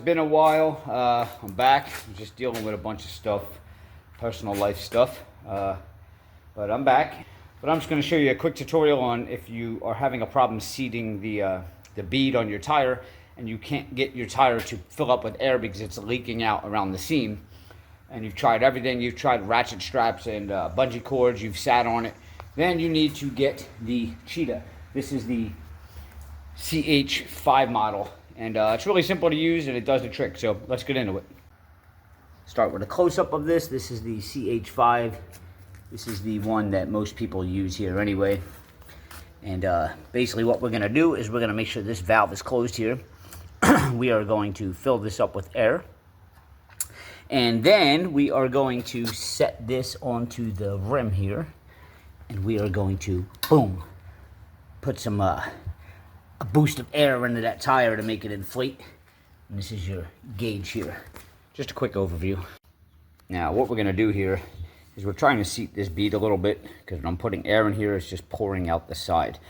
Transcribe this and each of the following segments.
been a while. I'm back. I'm just dealing with a bunch of stuff, personal life stuff. But I'm back. But I'm just going to show you a quick tutorial on if you are having a problem seating the bead on your tire and you can't get your tire to fill up with air because it's leaking out around the seam. And you've tried everything. You've tried ratchet straps and bungee cords. You've sat on it. Then you need to get the Cheetah. This is the Ch-5 model. And it's really simple to use and it does the trick. So let's get into it. Start with a close-up of this. This is the Ch-5. This is the one that most people use here anyway. And basically what we're going to do is we're going to make sure this valve is closed here. We are going to fill this up with air. And then we are going to set this onto the rim here. And we are going to, boom, put some a boost of air into that tire to make it inflate. And this is your gauge here. Just a quick overview. Now what we're going to do here is we're trying to seat this bead a little bit because when I'm putting air in here, it's just pouring out the side.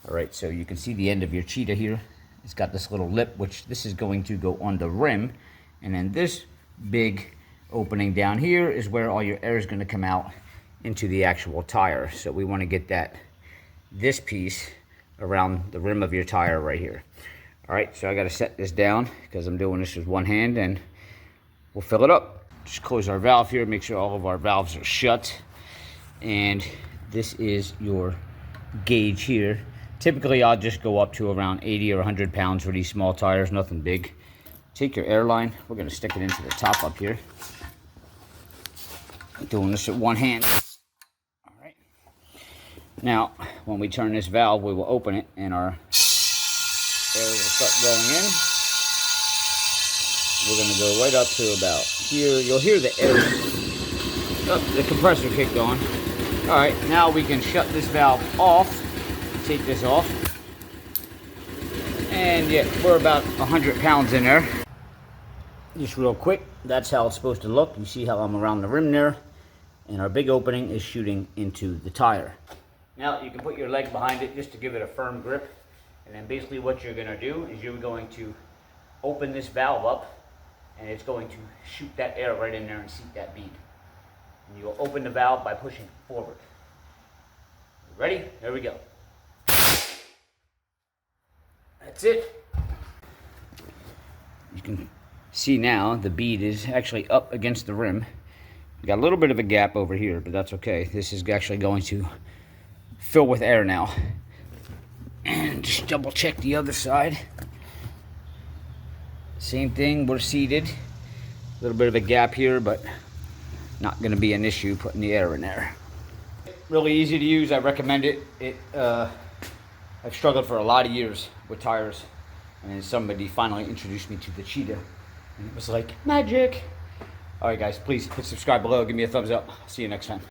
All right, so you can see the end of your Cheetah here. It's got this little lip, which this is going to go on the rim. And then this big opening down here is where all your air is going to come out into the actual tire. So we want to get this piece around the rim of your tire right here. All right, so I got to set this down because I'm doing this with one hand and we'll fill it up. Just close our valve here, make sure all of our valves are shut. And this is your gauge here. Typically, I'll just go up to around 80 or 100 pounds for these small tires, nothing big. Take your air line. We're going to stick it into the top up here. I'm doing this with one hand. All right. Now, when we turn this valve, we will open it and our air will start going in. We're going to go right up to about here. You'll hear the air. Oh, the compressor kicked on. All right, now we can shut this valve off. Take this off. And yeah, we're about 100 pounds in there. Just real quick, that's how it's supposed to look. You see how I'm around the rim there. And our big opening is shooting into the tire. Now you can put your leg behind it just to give it a firm grip. And then basically what you're going to do is you're going to open this valve up. And it's going to shoot that air right in there and seat that bead. And you'll open the valve by pushing forward. Ready? There we go. That's it. You can see now the bead is actually up against the rim. We got a little bit of a gap over here, but that's okay. This is actually going to fill with air now. And just double check the other side. Same thing, we're seated. A little bit of a gap here, but not going to be an issue putting the air in there. Really easy to use, I recommend it. I've struggled for a lot of years with tires, and then somebody finally introduced me to the Cheetah, and it was like magic. All right guys, please hit subscribe below, give me a thumbs up. See you next time.